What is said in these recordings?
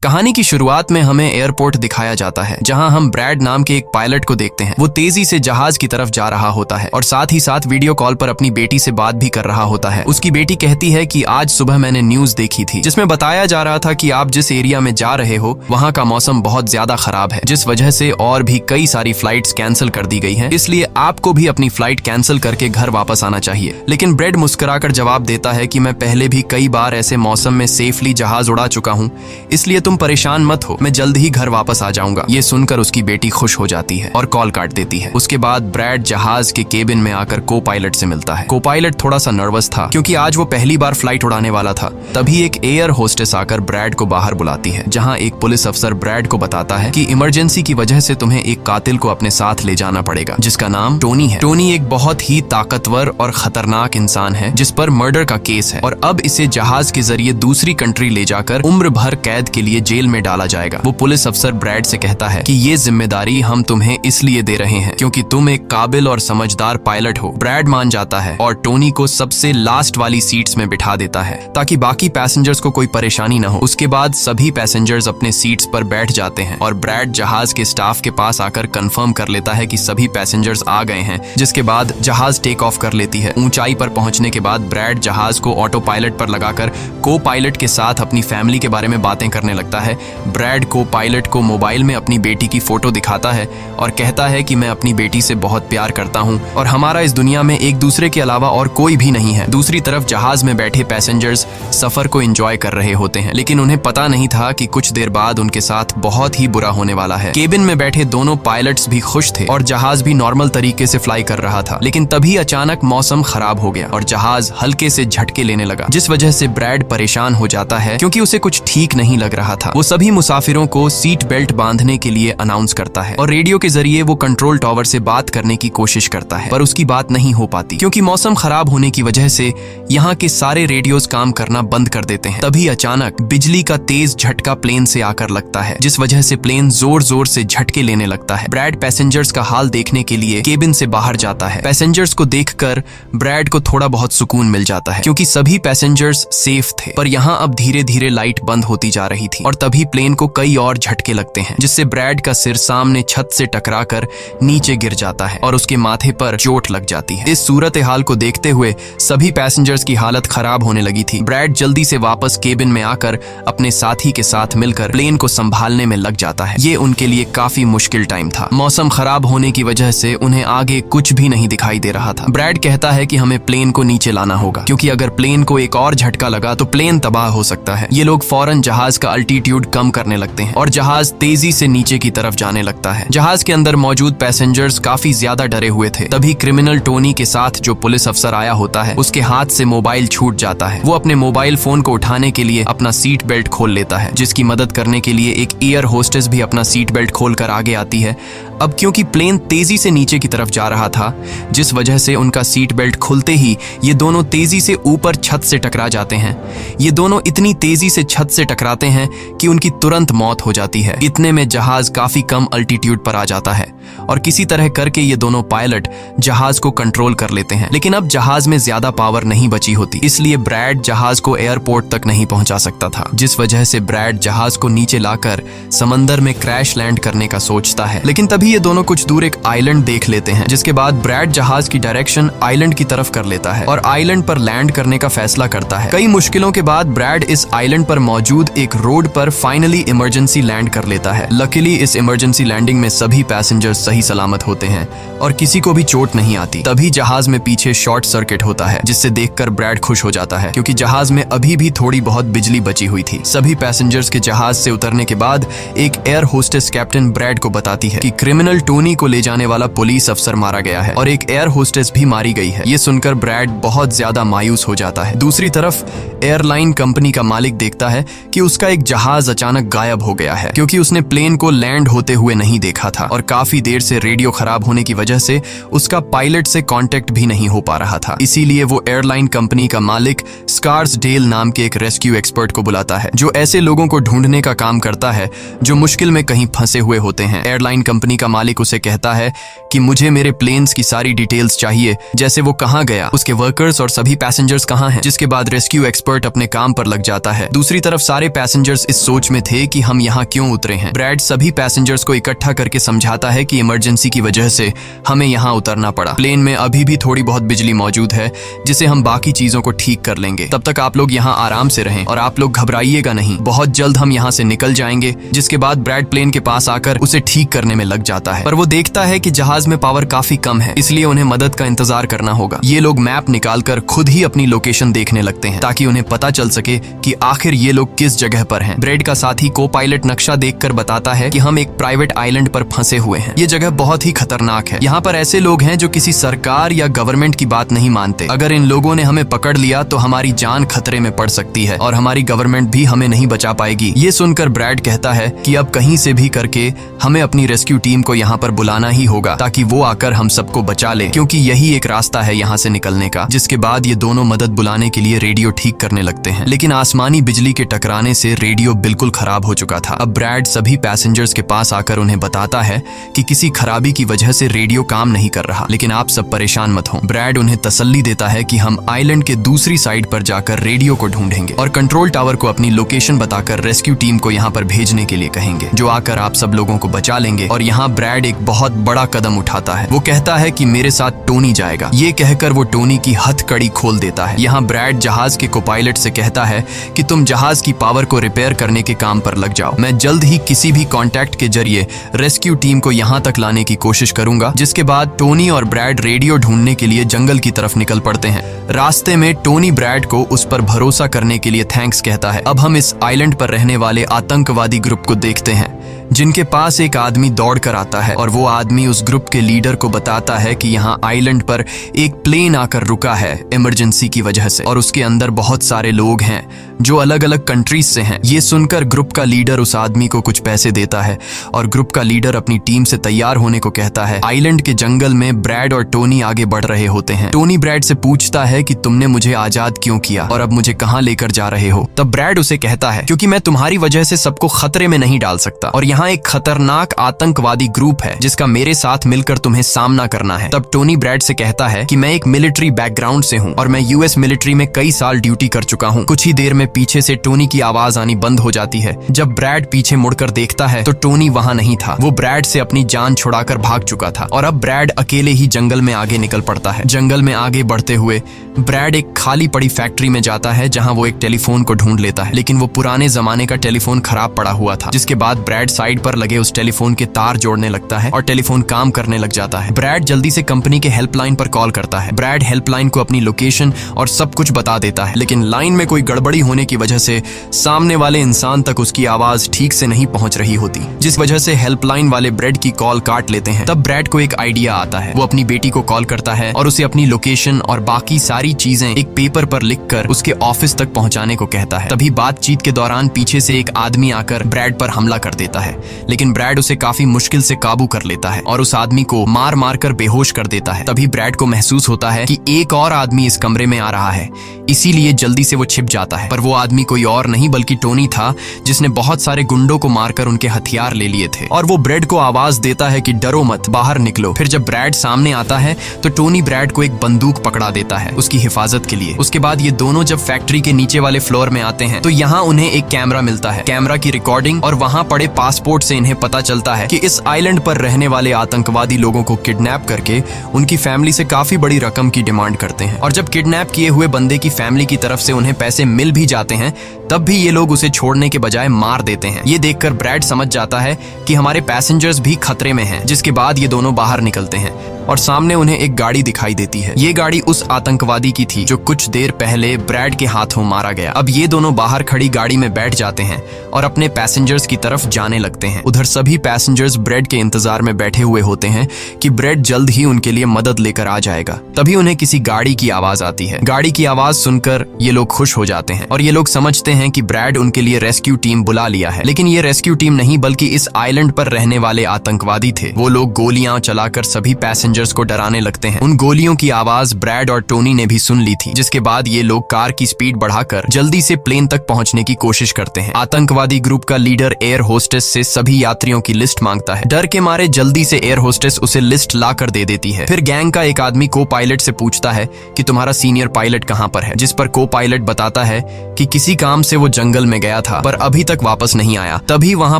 कहानी की शुरुआत में हमें एयरपोर्ट दिखाया जाता है, जहां हम ब्रैड नाम के एक पायलट को देखते हैं। वो तेजी से जहाज की तरफ जा रहा होता है और साथ ही साथ वीडियो कॉल पर अपनी बेटी से बात भी कर रहा होता है। उसकी बेटी कहती है कि आज सुबह मैंने न्यूज देखी थी जिसमें बताया जा रहा था कि आप जिस एरिया में जा रहे हो वहाँ का मौसम बहुत ज्यादा खराब है, जिस वजह से और भी कई सारी फ्लाइट्स कैंसिल कर दी गई हैं। इसलिए आपको भी अपनी फ्लाइट कैंसिल करके घर वापस आना चाहिए। लेकिन ब्रैड मुस्कुराकर जवाब देता है कि मैं पहले भी कई बार ऐसे मौसम में सेफली जहाज उड़ा चुका हूँ, इसलिए तुम परेशान मत हो, मैं जल्द ही घर वापस आ जाऊंगा। ये सुनकर उसकी बेटी खुश हो जाती है और कॉल काट देती है। उसके बाद ब्रैड जहाज के केबिन में आकर को पायलट से मिलता है। को पायलट थोड़ा सा नर्वस था क्योंकि आज वो पहली बार फ्लाइट उड़ाने वाला था। तभी एक एयर होस्टेस आकर ब्रैड को बाहर बुलाती है, जहां एक पुलिस अफसर ब्रैड को बताता है कि इमरजेंसी की वजह से तुम्हें एक कातिल को अपने साथ ले जाना पड़ेगा, जिसका नाम टोनी है। टोनी एक बहुत ही ताकतवर और खतरनाक इंसान है जिस पर मर्डर का केस है और अब इसे जहाज के जरिए दूसरी कंट्री ले जाकर उम्र भर कैद के लिए जेल में डाला जाएगा। वो पुलिस अफसर ब्रैड से कहता है कि ये जिम्मेदारी हम तुम्हें इसलिए दे रहे हैं क्योंकि तुम एक काबिल और समझदार पायलट हो। ब्रैड मान जाता है और टोनी को सबसे लास्ट वाली सीट्स में बिठा देता है ताकि बाकी पैसेंजर्स को कोई परेशानी न हो। उसके बाद सभी पैसेंजर्स अपने सीट्स पर बैठ जाते हैं और ब्रैड जहाज के स्टाफ के पास आकर कंफर्म कर लेता है कि सभी पैसेंजर्स आ गए हैं, जिसके बाद जहाज टेक ऑफ कर लेती है। ऊंचाई पर पहुंचने के बाद ब्रैड जहाज को ऑटो पायलट पर लगाकर को पायलट के साथ अपनी फैमिली के बारे में बातें करने लगता है। ब्रैड को पायलट को मोबाइल में अपनी बेटी की फोटो दिखाता है और कहता है कि मैं अपनी बेटी से बहुत प्यार करता हूं और हमारा इस दुनिया में एक दूसरे के अलावा और कोई भी नहीं है। दूसरी तरफ जहाज में बैठे पैसेंजर्स सफर को एंजॉय कर रहे होते हैं, लेकिन उन्हें पता नहीं था कि कुछ देर बाद उनके साथ बहुत ही बुरा होने वाला है। केबिन में बैठे दोनों पायलट्स भी खुश थे और जहाज भी नॉर्मल तरीके से फ्लाई कर रहा था, लेकिन तभी अचानक मौसम खराब हो गया और जहाज हल्के से झटके लेने लगा, जिस वजह से ब्रैड परेशान हो जाता है क्योंकि उसे कुछ ठीक नहीं लग रहा था। वो सभी मुसाफिरों को सीट बेल्ट बांधने के लिए अनाउंस करता है और रेडियो के जरिए वो कंट्रोल टावर से बात करने की कोशिश करता है, पर उसकी बात नहीं हो पाती क्योंकि मौसम खराब होने की वजह से यहाँ के सारे रेडियोस काम करना बंद कर देते हैं। तभी अचानक बिजली का तेज झटका प्लेन से आकर लगता है, जिस वजह से प्लेन जोर जोर से झटके लेने लगता है। ब्रैड पैसेंजर्स का हाल देखने के लिए केबिन से बाहर जाता है। पैसेंजर्स को देखकर ब्रैड को थोड़ा बहुत सुकून मिल जाता है क्योंकि सभी पैसेंजर्स सेफ थे, पर यहाँ अब धीरे धीरे लाइट बंद होती जा रही थी और तभी प्लेन को कई और झटके लगते हैं, जिससे ब्रैड का सिर सामने छत से टकराकर नीचे गिर जाता है और उसके माथे पर चोट लग जाती है। इस सूरत हाल को देखते हुए सभी पैसेंजर्स की हालत खराब होने लगी थी। ब्रैड जल्दी से वापस केबिन में आकर अपने साथी के साथ मिलकर प्लेन को संभालने में लग जाता है। ये उनके लिए काफी मुश्किल टाइम था। मौसम खराब होने की वजह से उन्हें आगे कुछ भी नहीं दिखाई दे रहा था। ब्रैड कहता है कि हमें प्लेन को नीचे लाना होगा क्योंकि अगर प्लेन को एक और झटका लगा तो प्लेन तबाह हो सकता है। ये लोग फौरन जहाज का अल्टीट्यूड कम करने लगते हैं और जहाज तेजी से नीचे की तरफ जाने लगता है। जहाज के अंदर मौजूद पैसेंजर्स काफी ज्यादा डरे हुए थे। तभी क्रिमिनल टोनी के साथ जो पुलिस अफसर आया होता है उसके हाथ से मोबाइल छूट जाता है। वो अपने मोबाइल फोन को उठाने के लिए अपना सीट बेल्ट खोल लेता है, जिसकी मदद करने के लिए एक एयर होस्टेस भी अपना सीट बेल्ट खोलकर आगे आती है। अब क्योंकि प्लेन तेजी से नीचे की तरफ जा रहा था, जिस वजह से उनका सीट बेल्ट खुलते ही ये दोनों तेजी से ऊपर छत से टकरा जाते हैं। ये दोनों इतनी तेजी से छत से टकराते हैं कि उनकी तुरंत मौत हो जाती है। इतने में जहाज काफी कम अल्टीट्यूड पर आ जाता है और किसी तरह करके ये दोनों पायलट जहाज को कंट्रोल कर लेते हैं। लेकिन अब जहाज में ज्यादा पावर नहीं बची होती, इसलिए ब्रैड जहाज को एयरपोर्ट तक नहीं पहुंचा सकता था, जिस वजह से ब्रैड जहाज को नीचे लाकर समंदर में क्रैश लैंड करने का सोचता है। लेकिन तभी ये दोनों कुछ दूर एक आइलैंड देख लेते हैं, जिसके बाद ब्रैड जहाज की डायरेक्शन आइलैंड की तरफ कर लेता है और आइलैंड पर लैंड करने का फैसला करता है। कई मुश्किलों के बाद ब्रैड इस आइलैंड पर मौजूद एक रोड पर फाइनली इमरजेंसी लैंड कर लेता है। लकीली इस इमरजेंसी लैंडिंग में सभी पैसेंजर्स सही सलामत होते हैं और किसी को भी चोट नहीं आती। तभी जहाज में पीछे शॉर्ट सर्किट होता है, जिससे देखकर ब्रैड खुश हो जाता है क्योंकि जहाज में अभी भी थोड़ी बहुत बिजली बची हुई थी। सभी पैसेंजर्स के जहाज से उतरने के बाद एक एयर होस्टेस कैप्टन ब्रैड को बताती है कि क्रिमिनल टोनी को ले जाने वाला पुलिस अफसर मारा गया है और एक एयर होस्टेस भी मारी गई है। ये सुनकर ब्रैड बहुत ज्यादा मायूस हो जाता है। दूसरी तरफ एयरलाइन कंपनी का मालिक देखता है कि उसका एक जहाज अचानक गायब हो गया है क्योंकि उसने प्लेन को लैंड होते हुए नहीं देखा था और काफी देर से रेडियो खराब होने की वजह से उसका पायलट से कांटेक्ट भी नहीं हो पा रहा था। इसीलिए वो एयरलाइन कंपनी का मालिक स्कार्सडेल नाम के एक रेस्क्यू एक्सपर्ट को बुलाता है, जो ऐसे लोगों को ढूंढने का काम करता है जो मुश्किल में कहीं फंसे हुए होते हैं। एयरलाइन कंपनी का मालिक उसे कहता है कि मुझे मेरे प्लेन्स की सारी डिटेल्स चाहिए, जैसे वो कहाँ गया, उसके वर्कर्स और सभी पैसेंजर्स कहाँ हैं। जिसके बाद रेस्क्यू एक्सपर्ट अपने काम पर लग जाता है। दूसरी तरफ सारे पैसेंजर्स इस सोच में थे कि हम यहाँ क्यों उतरे हैं। ब्रैड सभी पैसेंजर्स को इकट्ठा करके समझाता है कि इमरजेंसी की वजह से हमें यहाँ उतरना पड़ा। प्लेन में अभी भी थोड़ी बहुत बिजली मौजूद है जिसे हम बाकी चीजों को ठीक कर लेंगे। तब तक आप लोग यहाँ आराम से रहें और आप लोग घबराइएगा नहीं, बहुत जल्द हम यहाँ से निकल जाएंगे। जिसके बाद ब्रैड प्लेन के पास आकर उसे ठीक करने में लग जाता है, पर वो देखता है कि जहाज में पावर काफी कम है, इसलिए उन्हें मदद का इंतजार करना होगा। ये लोग मैप निकालकर खुद ही अपनी लोकेशन देखने लगते हैं ताकि उन्हें पता चल सके कि आखिर ये लोग किस जगह पर हैं। ब्रैड का साथी को पायलट नक्शा देखकर बताता है कि हम एक प्राइवेट आइलैंड पर फंसे हुए हैं। ये जगह बहुत ही खतरनाक है। यहाँ पर ऐसे लोग हैं जो किसी सरकार या गवर्नमेंट की बात नहीं मानते। अगर इन लोगों ने हमें पकड़ लिया तो हमारी जान खतरे में पड़ सकती है और हमारी गवर्नमेंट भी हमें नहीं बचा पाएगी। ये सुनकर ब्रैड कहता है कि अब कहीं से भी करके हमें अपनी रेस्क्यू टीम को यहाँ पर बुलाना ही होगा ताकि वो आकर हम सबको बचा ले, क्योंकि यही एक रास्ता है यहाँ से निकलने का। जिसके बाद ये दोनों मदद बुलाने के लिए रेडियो ठीक करने लगते हैं, लेकिन आसमानी बिजली के टकराने से रेडियो बिल्कुल खराब हो चुका था। अब ब्रैड सभी पैसेंजर्स के पास आकर उन्हें बताता है कि किसी खराबी की वजह से रेडियो काम नहीं कर रहा, लेकिन आप सब परेशान मत हो। ब्रैड उन्हें तसल्ली देता है कि हम आइलैंड के दूसरी साइड पर जाकर रेडियो को ढूंढेंगे और कंट्रोल टावर को अपनी लोकेशन बताकर रेस्क्यू टीम को यहाँ पर भेजने के लिए कहेंगे, जो आकर आप सब लोगों को बचा लेंगे। और यहाँ ब्रैड एक बहुत बड़ा कदम उठाता है। वो कहता है कि मेरे साथ टोनी जाएगा। ये कहकर वो टोनी की हथकड़ी खोल देता है। यहाँ ब्रैड जहाज के कोपायलट से कहता है कि तुम जहाज की पावर को रिपेयर करने के काम पर लग जाओ। मैं जल्द ही किसी भी कॉन्टैक्ट के जरिए रेस्क्यू टीम को यहाँ तक लाने की कोशिश करूंगा। जिसके बाद टोनी और ब्रैड रेडियो ढूंढने के लिए जंगल की तरफ निकल पड़ते हैं। रास्ते में टोनी ब्रैड को उस पर भरोसा करने के लिए थैंक्स कहता है। अब हम इस आइलैंड पर रहने वाले आतंकवादी ग्रुप को देखते हैं, जिनके पास एक आदमी दौड़ कर आता है और वो आदमी उस ग्रुप के लीडर को बताता है कि यहाँ आइलैंड पर एक प्लेन आकर रुका है इमरजेंसी की वजह से और उसके अंदर बहुत सारे लोग हैं जो अलग अलग कंट्रीज से हैं। ये सुनकर ग्रुप का लीडर उस आदमी को कुछ पैसे देता है और ग्रुप का लीडर अपनी टीम से तैयार होने को कहता है। आइलैंड के जंगल में ब्रैड और टोनी आगे बढ़ रहे होते हैं। टोनी ब्रैड से पूछता है कि तुमने मुझे आजाद क्यों किया और अब मुझे कहाँ लेकर जा रहे हो। तब ब्रैड उसे कहता है क्योंकि मैं तुम्हारी वजह से सबको खतरे में नहीं डाल सकता और यहाँ एक खतरनाक आतंकवादी ग्रुप है जिसका मेरे साथ मिलकर तुम्हें सामना करना है। तब टोनी ब्रैड से कहता है कि मैं एक मिलिट्री बैकग्राउंड से हूँ और मैं यूएस मिलिट्री में कई साल ड्यूटी कर चुका हूँ। कुछ ही देर में पीछे से टोनी की आवाज आनी बंद हो जाती है। जब ब्रैड पीछे मुड़कर देखता है तो टोनी वहाँ नहीं था। वो ब्रैड से अपनी जान छुड़ाकर भाग चुका था और अब ब्रैड अकेले ही जंगल में आगे निकल पड़ता है। जंगल में आगे बढ़ते हुए ब्रैड एक खाली पड़ी फैक्ट्री में जाता है जहाँ वो एक टेलीफोन को ढूंढ लेता है, लेकिन वो पुराने जमाने का टेलीफोन खराब पड़ा हुआ था। जिसके बाद ब्रैड साइड पर लगे उस टेलीफोन के तार जोड़ने लगता है और टेलीफोन काम करने लग जाता है। ब्रैड जल्दी से कंपनी के हेल्पलाइन पर कॉल करता है। ब्रैड हेल्पलाइन को अपनी लोकेशन और सब कुछ बता देता है, लेकिन लाइन में कोई गड़बड़ी होने की वजह से सामने वाले इंसान तक उसकी आवाज ठीक से नहीं पहुंच रही होती, जिस वजह से हेल्पलाइन वाले ब्रैड की कॉल काट लेते हैं। तब ब्रैड को एक आइडिया आता है। वो अपनी बेटी को कॉल करता है और उसे अपनी लोकेशन और बाकी सारी चीजें एक पेपर पर लिखकर उसके ऑफिस तक पहुंचाने को कहता है। तभी बातचीत के दौरान पीछे से एक आदमी आकर ब्रैड पर हमला कर देता है, लेकिन ब्रैड उसे काफी मुश्किल से काबू कर लेता है और उस आदमी को मार मार कर बेहोश कर देता है। तभी ब्रैड को महसूस होता है कि एक और आदमी इस कमरे में आ रहा है, इसीलिए जल्दी से वो छिप जाता है। पर वो आदमी कोई और नहीं बल्कि टोनी था, जिसने बहुत सारे गुंडों को मारकर उनके हथियार ले लिए थे। और वो ब्रैड को आवाज देता है कि डरो मत, बाहर निकलो। फिर जब ब्रैड सामने आता है तो टोनी ब्रैड को एक बंदूक पकड़ा देता है उसकी हिफाजत के लिए। उसके बाद ये दोनों जब फैक्ट्री के नीचे वाले फ्लोर में आते हैं तो यहाँ उन्हें एक कैमरा मिलता है, कैमरा की रिकॉर्डिंग और वहाँ पड़े पासपोर्ट से इन्हें पता चलता है कि इस आइलैंड पर रहने वाले आतंकवादी लोगों को किडनैप करके उनकी फैमिली से काफी बड़ी रकम की डिमांड करते हैं। और जब किडनैप किए हुए बंदे की फैमिली की तरफ से उन्हें पैसे मिल भी जाते हैं तब भी ये लोग उसे छोड़ने के बजाय मार देते हैं। ये देखकर ब्रैड समझ जाता है कि हमारे पैसेंजर्स भी खतरे में हैं। जिसके बाद ये दोनों बाहर निकलते हैं और सामने उन्हें एक गाड़ी दिखाई देती है। ये गाड़ी उस आतंकवादी की थी जो कुछ देर पहले ब्रैड के हाथों मारा गया। अब ये दोनों बाहर खड़ी गाड़ी में बैठ जाते हैं और अपने पैसेंजर्स की तरफ जाने लगते हैं। उधर सभी पैसेंजर्स ब्रैड के इंतजार में बैठे हुए होते हैं कि ब्रैड जल्द ही उनके लिए मदद लेकर आ जाएगा। तभी उन्हें किसी गाड़ी की आवाज आती है। गाड़ी की आवाज सुनकर ये लोग खुश हो जाते हैं और ये लोग समझते हैं कि ब्रैड उनके लिए रेस्क्यू टीम बुला लिया है। लेकिन ये रेस्क्यू टीम नहीं बल्कि इस आइलैंड पर रहने वाले आतंकवादी थे। वो लोग गोलियां चलाकर सभी पैसेंजर्स पैसेंजर्स को डराने लगते हैं। उन गोलियों की आवाज ब्रैड और टोनी ने भी सुन ली थी, जिसके बाद ये लोग कार की स्पीड बढ़ाकर जल्दी से प्लेन तक पहुंचने की कोशिश करते हैं। आतंकवादी ग्रुप का लीडर एयर होस्टेस से सभी यात्रियों की लिस्ट मांगता है। डर के मारे जल्दी से एयर होस्टेस उसे लिस्ट ला कर दे देती है। फिर गैंग का एक आदमी को पायलट से पूछता है कि तुम्हारा सीनियर पायलट कहाँ पर है, जिस पर को पायलट बताता है कि किसी काम से वो जंगल में गया था पर अभी तक वापस नहीं आया। तभी वहां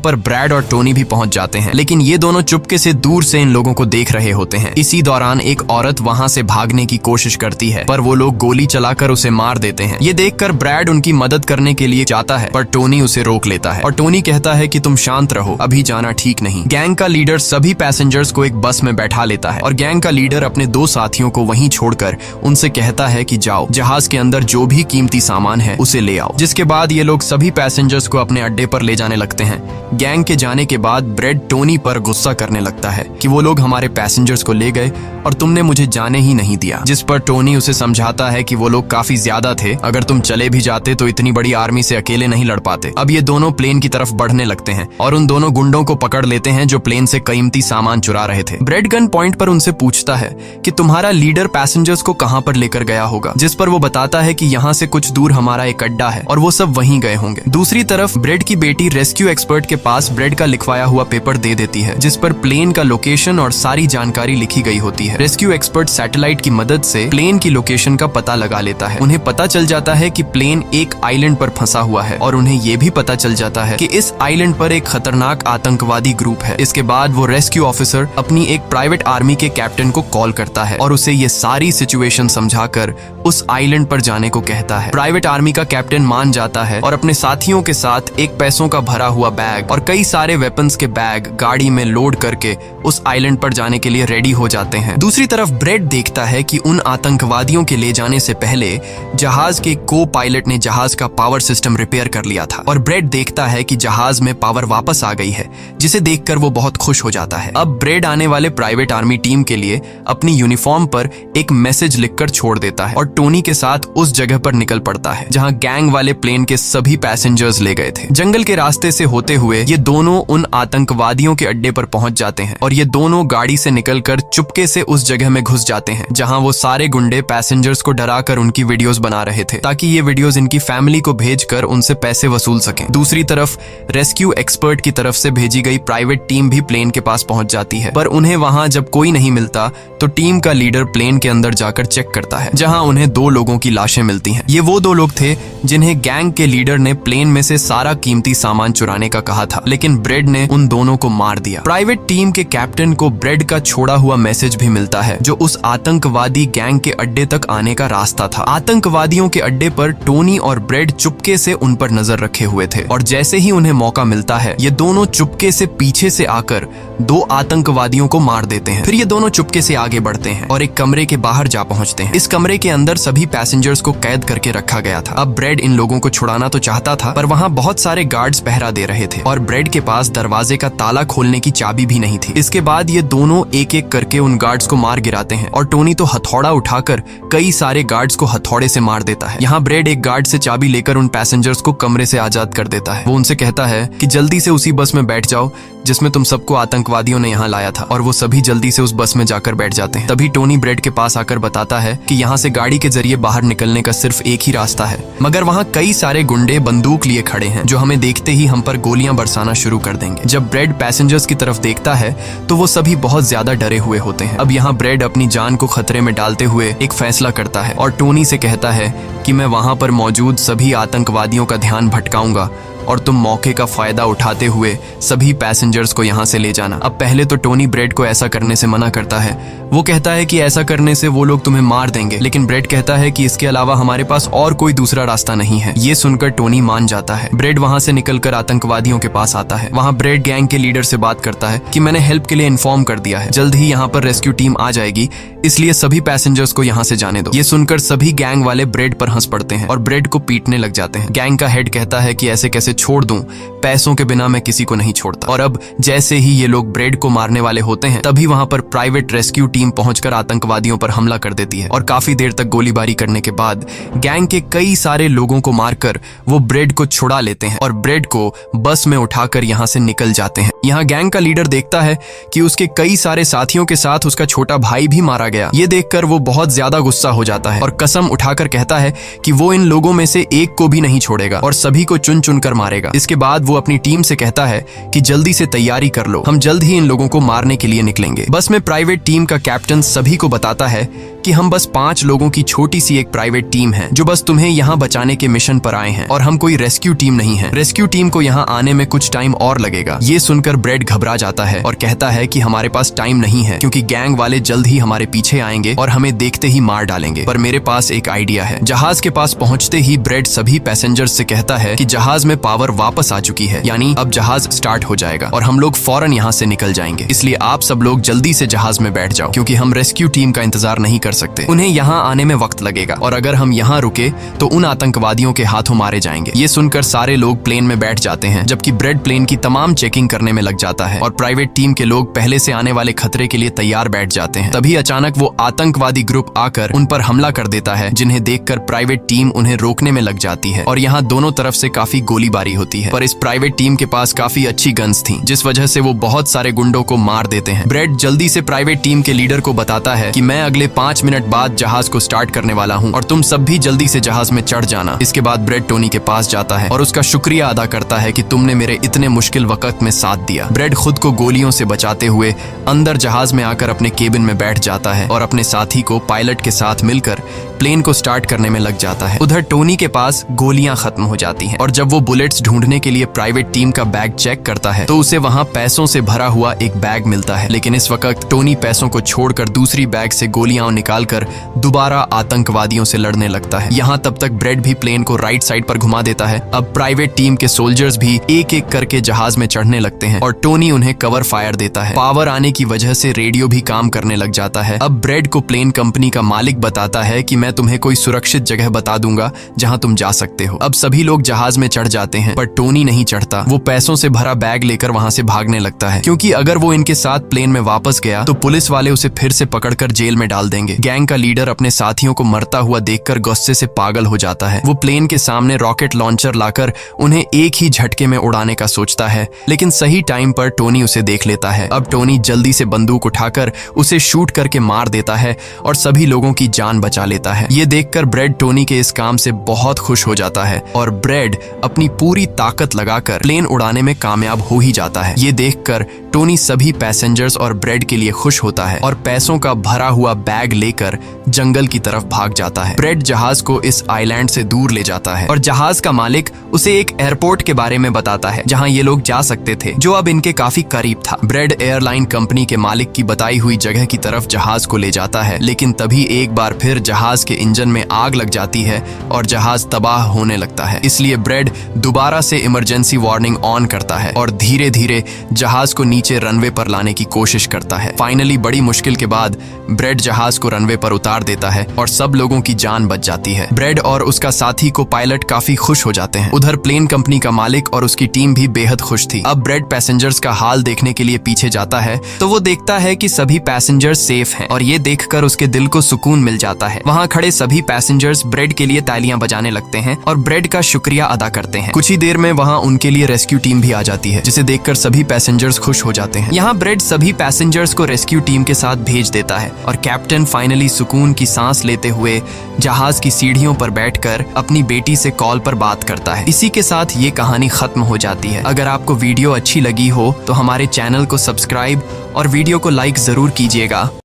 पर ब्रैड और टोनी भी पहुंच जाते हैं, लेकिन ये दोनों चुपके से दूर से इन लोगों को देख रहे होते हैं। इसी दौरान एक औरत वहां से भागने की कोशिश करती है, पर वो लोग गोली चलाकर उसे मार देते हैं। ये देखकर ब्रैड उनकी मदद करने के लिए जाता है, पर टोनी उसे रोक लेता है और टोनी कहता है कि तुम शांत रहो, अभी जाना ठीक नहीं। गैंग का लीडर सभी पैसेंजर्स को एक बस में बैठा लेता है और गैंग का लीडर अपने 2 साथियों को वहीं छोड़कर उनसे कहता है कि जाओ, जहाज के अंदर जो भी कीमती सामान है उसे ले आओ। जिसके बाद ये लोग सभी पैसेंजर्स को अपने अड्डे पर ले जाने लगते हैं। गैंग के जाने के बाद ब्रेड टोनी पर गुस्सा करने लगता है कि वो लोग हमारे पैसेंजर्स को ले गए और तुमने मुझे जाने ही नहीं दिया। जिस पर टोनी उसे समझाता है कि वो लोग काफी ज्यादा थे, अगर तुम चले भी जाते तो इतनी बड़ी आर्मी से अकेले नहीं लड़ पाते। अब ये दोनों प्लेन की तरफ बढ़ने लगते हैं और उन दोनों गुंडों को पकड़ लेते हैं जो प्लेन से कीमती सामान चुरा रहे थे। ब्रेड गन पॉइंट पर उनसे पूछता है कि तुम्हारा लीडर पैसेंजर्स को कहां पर लेकर गया होगा, जिस पर वो बताता है कि यहाँ से कुछ दूर हमारा एक अड्डा है और वो सब वहीं गए होंगे। दूसरी तरफ ब्रेड की बेटी रेस्क्यू एक्सपर्ट के पास ब्रेड का लिखवाया हुआ पेपर दे देती है, जिस पर प्लेन का लोकेशन और सारी जानकारी लिखी गई होती है। रेस्क्यू एक्सपर्ट सैटेलाइट की मदद से प्लेन की लोकेशन का पता लगा लेता है। उन्हें पता चल जाता है कि प्लेन एक आइलैंड पर फंसा हुआ है और उन्हें ये भी पता चल जाता है कि इस आइलैंड पर एक खतरनाक आतंकवादी ग्रुप है। इसके बाद वो रेस्क्यू ऑफिसर अपनी एक प्राइवेट आर्मी के कैप्टन को कॉल करता है और उसे ये सारी सिचुएशन समझाकर उस आइलैंड पर जाने को कहता है। प्राइवेट आर्मी का कैप्टन मान जाता है और अपने साथियों के साथ एक पैसों का भरा हुआ बैग और कई सारे वेपन्स के बैग गाड़ी में लोड करके उस आइलैंड पर जाने के लिए रेडी हो जाते हैं। दूसरी तरफ ब्रेड देखता है कि उन आतंकवादियों के ले जाने से पहले जहाज के को पायलट ने जहाज का पावर सिस्टम रिपेयर कर लिया था और ब्रेड देखता है कि जहाज में पावर वापस आ गई है, जिसे देखकर वो बहुत खुश हो जाता है। अब ब्रेड आने वाले प्राइवेट आर्मी टीम के लिए अपनी यूनिफॉर्म पर एक मैसेज लिखकर छोड़ देता है और टोनी के साथ उस जगह पर निकल पड़ता है जहां गैंग वाले प्लेन के सभी पैसेंजर्स ले गए थे। जंगल के रास्ते से होते हुए ये दोनों उन आतंकवादियों के अड्डे पर पहुंच जाते हैं और ये दोनों गाड़ी से निकलकर चुपके से उस जगह में घुस जाते हैं जहां वो सारे गुंडे पैसेंजर्स को डराकर उनकी वीडियोस बना रहे थे ताकि ये वीडियोस इनकी फैमिली को भेजकर उनसे पैसे वसूल सकें। दूसरी तरफ रेस्क्यू एक्सपर्ट की तरफ से भेजी गई प्राइवेट टीम भी प्लेन के पास पहुंच जाती है, पर उन्हें वहां जब कोई नहीं मिलता तो टीम का लीडर प्लेन के अंदर जाकर चेक करता है जहां उन्हें 2 लोगों की लाशें मिलती हैं। ये वो 2 लोग थे जिन्हें गैंग के लीडर ने प्लेन में से सारा कीमती सामान चुराने का कहा था, लेकिन ब्रेड ने उन दोनों को मार दिया। प्राइवेट टीम के कैप्टन को ब्रेड का छोड़ा हुआ मैसेज भी मिलता है जो उस आतंकवादी गैंग के अड्डे तक आने का रास्ता था। आतंकवादियों के अड्डे पर टोनी और ब्रेड चुपके से उन पर नजर रखे हुए थे और जैसे ही उन्हें मौका मिलता है ये दोनों चुपके से पीछे से आकर 2 आतंकवादियों को मार देते हैं। फिर ये दोनों चुपके से आगे बढ़ते हैं और एक कमरे के बाहर जा पहुंचते हैं। इस कमरे के अंदर सभी पैसेंजर्स को कैद करके रखा गया था। अब ब्रेड इन लोगों को छुड़ाना तो चाहता था, पर वहां बहुत सारे गार्ड्स पहरा दे रहे थे और ब्रेड के पास दरवाजे का ताला खोलने की चाबी भी नहीं थी। इसके बाद ये दोनों एक एक करके उन गार्ड्स को मार गिराते हैं और टोनी तो हथौड़ा उठाकर कई सारे गार्ड्स को हथौड़े से मार देता है। यहाँ ब्रेड एक गार्ड से चाबी लेकर उन पैसेंजर्स को कमरे से आजाद कर देता है। वो उनसे कहता है कि जल्दी से उसी बस में बैठ जाओ जिसमें तुम सबको आतंकवादियों ने यहाँ लाया था, और वो सभी जल्दी से उस बस में जाकर बैठ जाते हैं। तभी टोनी ब्रेड के पास आकर बताता है कि यहाँ से गाड़ी के जरिए बाहर निकलने का सिर्फ एक ही रास्ता है, मगर वहाँ कई सारे गुंडे बंदूक लिए खड़े हैं जो हमें देखते ही हम पर गोलियां बरसाना शुरू कर देंगे। जब ब्रेड पैसेंजर्स की तरफ देखता है तो वो सभी बहुत ज्यादा डरे हुए होते हैं। अब यहाँ ब्रेड अपनी जान को खतरे में डालते हुए एक फैसला करता है और टोनी से कहता है कि मैं वहां पर मौजूद सभी आतंकवादियों का ध्यान भटकाऊंगा और तुम मौके का फायदा उठाते हुए सभी पैसेंजर्स को यहाँ से ले जाना। अब पहले तो टोनी ब्रेड को ऐसा करने से मना करता है। वो कहता है कि ऐसा करने से वो लोग तुम्हें मार देंगे, लेकिन ब्रेड कहता है कि इसके अलावा हमारे पास और कोई दूसरा रास्ता नहीं है। ये सुनकर टोनी मान जाता है। ब्रेड वहां से निकलकर आतंकवादियों के पास आता है। वहां ब्रेड गैंग के लीडर से बात करता है कि मैंने हेल्प के लिए इन्फॉर्म कर दिया है, जल्द ही यहाँ पर रेस्क्यू टीम आ जाएगी, इसलिए सभी पैसेंजर्स को यहाँ से जाने दो। ये सुनकर सभी गैंग वाले ब्रेड पर हंस पड़ते हैं और ब्रेड को पीटने लग जाते हैं। गैंग का हेड कहता है कि ऐसे कैसे उसे छोड़ दूं, पैसों के बिना मैं किसी को नहीं छोड़ता। और अब जैसे ही ये लोग ब्रेड को मारने वाले होते हैं तभी वहां पर प्राइवेट रेस्क्यू टीम पहुंचकर आतंकवादियों पर हमला कर देती है और काफी देर तक गोलीबारी करने के बाद गैंग के कई सारे लोगों को मारकर वो ब्रेड को छुड़ा लेते हैं और ब्रेड को बस में उठाकर यहाँ से निकल जाते हैं। यहाँ गैंग का लीडर देखता है कि उसके कई सारे साथियों के साथ उसका छोटा भाई भी मारा गया। ये देखकर वो बहुत ज्यादा गुस्सा हो जाता है और कसम उठाकर कहता है कि वो इन लोगों में से एक को भी नहीं छोड़ेगा और सभी को चुन चुन कर मारेगा। इसके बाद वो अपनी टीम से कहता है कि जल्दी से तैयारी कर लो, हम जल्द ही इन लोगों को मारने के लिए निकलेंगे। बस में प्राइवेट टीम का कैप्टन सभी को बताता है कि हम बस 5 लोगों की छोटी सी एक प्राइवेट टीम है जो बस तुम्हें यहाँ बचाने के मिशन पर आए हैं और हम कोई रेस्क्यू टीम नहीं है। रेस्क्यू टीम को यहाँ आने में कुछ टाइम और लगेगा। ये सुनकर ब्रेड घबरा जाता है और कहता है कि हमारे पास टाइम नहीं है क्योंकि गैंग वाले जल्द ही हमारे पीछे आएंगे और हमें देखते ही मार डालेंगे। पर मेरे पास एक आइडिया है। जहाज के पास पहुंचते ही ब्रेड सभी पैसेंजर्स से कहता है कि जहाज में पावर वापस आ चुकी है, यानी अब जहाज स्टार्ट हो जाएगा और हम लोग फौरन यहाँ से निकल जाएंगे। इसलिए आप सब लोग जल्दी से जहाज में बैठ जाओ क्योंकि हम रेस्क्यू टीम का इंतजार नहीं कर सकते। उन्हें यहाँ आने में वक्त लगेगा और अगर हम यहाँ रुके तो उन आतंकवादियों के हाथों मारे जाएंगे। ये सुनकर सारे लोग प्लेन में बैठ जाते हैं जबकि ब्रेड प्लेन की तमाम चेकिंग करने में लग जाता है और प्राइवेट टीम के लोग पहले से आने वाले खतरे के लिए तैयार बैठ जाते हैं। तभी अचानक वो आतंकवादी ग्रुप आकर उन पर हमला कर देता है जिन्हें देखकर प्राइवेट टीम उन्हें रोकने में लग जाती है और यहाँ दोनों तरफ से काफी गोलीबारी होती है। पर इस प्राइवेट टीम के पास काफी अच्छी गन्स थी जिस वजह से वो बहुत सारे गुंडों को मार देते हैं। ब्रेड जल्दी से प्राइवेट टीम के लीडर को बताता है कि मैं अगले 5 मिनट बाद जहाज को स्टार्ट करने वाला हूँ और तुम सब भी जल्दी से जहाज में चढ़ जाना। इसके बाद ब्रेड टोनी के पास जाता है और उसका शुक्रिया अदा करता है कि तुमने मेरे इतने मुश्किल वक्त में साथ दिया। ब्रेड खुद को गोलियों से बचाते हुए अंदर जहाज में आकर अपने केबिन में बैठ जाता है और अपने साथी को पायलट के साथ मिलकर प्लेन को स्टार्ट करने में लग जाता है। उधर टोनी के पास गोलियां खत्म हो जाती हैं और जब वो बुलेट्स ढूंढने के लिए प्राइवेट टीम का बैग चेक करता है तो उसे वहां पैसों से भरा हुआ एक बैग मिलता है। लेकिन इस वक्त टोनी पैसों को छोड़कर दूसरी बैग से गोलियां निकालकर दोबारा आतंकवादियों से लड़ने लगता है। यहाँ तब तक ब्रेड भी प्लेन को राइट साइड पर घुमा देता है। अब प्राइवेट टीम के सोल्जर्स भी एक एक करके जहाज में चढ़ने लगते हैं और टोनी उन्हें कवर फायर देता है। पावर आने की वजह से रेडियो भी काम करने लग जाता है। अब ब्रेड को प्लेन कंपनी का मालिक बताता है कि मैं तुम्हें कोई सुरक्षित जगह बता दूंगा जहां तुम जा सकते हो। अब सभी लोग जहाज में चढ़ जाते हैं पर टोनी नहीं चढ़ता। वो पैसों से भरा बैग लेकर वहां से भागने लगता है क्योंकि अगर वो इनके साथ प्लेन में वापस गया तो पुलिस वाले उसे फिर से पकड़कर जेल में डाल देंगे। गैंग का लीडर अपने साथियों को मरता हुआ देखकर गुस्से से पागल हो जाता है। वो प्लेन के सामने रॉकेट लॉन्चर लाकर उन्हें एक ही झटके में उड़ाने का सोचता है लेकिन सही टाइम पर टोनी उसे देख लेता है। अब टोनी जल्दी से बंदूक उठाकर उसे शूट करके मार देता है और सभी लोगों की जान बचा लेता है। ये देखकर ब्रेड टोनी के इस काम से बहुत खुश हो जाता है और ब्रेड अपनी पूरी ताकत लगाकर प्लेन उड़ाने में कामयाब हो ही जाता है। ये देखकर टोनी सभी पैसेंजर्स और ब्रेड के लिए खुश होता है और पैसों का भरा हुआ बैग लेकर जंगल की तरफ भाग जाता है। ब्रेड जहाज को इस आइलैंड से दूर ले जाता है और जहाज का मालिक उसे एक एयरपोर्ट के बारे में बताता है जहां ये लोग जा सकते थे जो अब इनके काफी करीब था। ब्रेड एयरलाइन कंपनी के मालिक की बताई हुई जगह की तरफ जहाज को ले जाता है लेकिन तभी एक बार फिर जहाज के इंजन में आग लग जाती है और जहाज तबाह होने लगता है। इसलिए ब्रेड दोबारा से इमरजेंसी वार्निंग ऑन करता है और धीरे धीरे जहाज को नीचे रनवे पर लाने की कोशिश करता है। फाइनली बड़ी मुश्किल के बाद ब्रेड जहाज को रनवे पर उतार देता है और सब लोगों की जान बच जाती है। ब्रेड और उसका साथी को पायलट काफी खुश हो जाते हैं। उधर प्लेन कंपनी का मालिक और उसकी टीम भी बेहद खुश थी। अब ब्रेड पैसेंजर्स का हाल देखने के लिए पीछे जाता है तो वो देखता है कि सभी पैसेंजर्स सेफ हैं और ये देखकर उसके दिल को सुकून मिल जाता है। वहाँ खड़े सभी पैसेंजर्स ब्रेड के लिए तालियां बजाने लगते हैं और ब्रेड का शुक्रिया अदा करते हैं। कुछ ही देर में वहाँ उनके लिए रेस्क्यू टीम भी आ जाती है जिसे देखकर सभी पैसेंजर्स खुश हो जाते हैं। यहाँ ब्रेड सभी पैसेंजर्स को रेस्क्यू टीम के साथ भेज देता है और कैप्टन फाइनली सुकून की सांस लेते हुए जहाज की सीढ़ियों पर बैठकर अपनी बेटी से कॉल पर बात करता है। इसी के साथ ये कहानी खत्म हो जाती है। अगर आपको वीडियो अच्छी लगी हो तो हमारे चैनल को सब्सक्राइब और वीडियो को लाइक जरूर कीजिएगा।